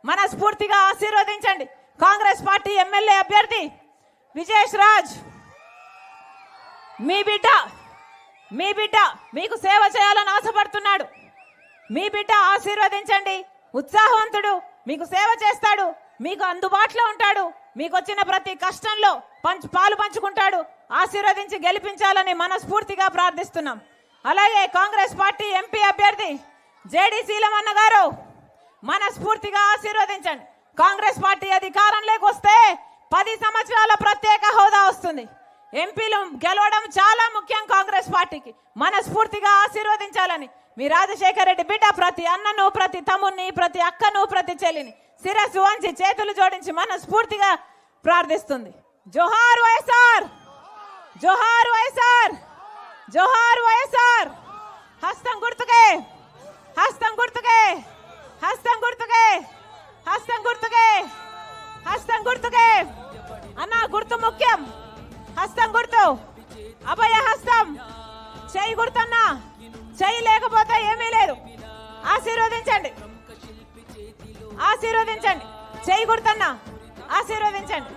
మనస్ఫూర్తిగా ఆశీర్వదించండి. Congress party MLA అభ్యర్థి విజేష్ రాజ్ మీ బిడ్డ మీకు సేవ చేయాలని ఆశపడుతున్నాడు. మీ బిడ్డ ఆశీర్వదించండి. ఉత్సాహవంతుడు, మీకు సేవ చేస్తాడు, మీకు అందుబాటులో ఉంటాడు, మీకు వచ్చిన ప్రతి కష్టంలో పాలు పంచుకుంటాడు. ఆశీర్వదించి గెలిపించాలని మనస్ఫూర్తిగా ప్రార్థిస్తున్నాం. అలాగే కాంగ్రెస్ పార్టీ ఎంపీ అభ్యర్థి జేడీ శీలమన్న గారు మనస్ఫూర్తిగా ఆశీర్వదించండి. కాంగ్రెస్ పార్టీ అధికారంలోకి వస్తే 10 సంవత్సరాల ప్రత్యేక హోదా వస్తుంది. ఎంపీలు గెలవడం చాలా ముఖ్యం కాంగ్రెస్ పార్టీకి. మనస్ఫూర్తిగా ఆశీర్వదించాలని మీ రాజశేఖర రెడ్డి బిడ్డ ప్రతి అన్నను, ప్రతి తమ్ముని, ప్రతి అక్కను, ప్రతి చెల్లిని శిరస్సు వంచి చేతులు జోడించి మనస్ఫూర్తిగా ప్రార్థిస్తుంది. జోహార్ వైఎస్ఆర్, జోహార్ వైఎస్ఆర్, జోహార్ వైఎస్ఆర్. హస్తం గుర్తుకే, హస్తం గుర్తుకే, హస్తం గుర్తుకే, హస్తం గుర్తుకే, హస్తం గుర్తుకే. అన్న గుర్తు ముఖ్యం. హస్తం గుర్తు, అభయ హస్తం. చెయ్యి గుర్తన్నా, చెయ్యి లేకపోతే ఏమీ లేదు. ఆశీర్వదించండి, ఆశీర్వదించండి. చెయ్యి గుర్తన్నా, ఆశీర్వదించండి.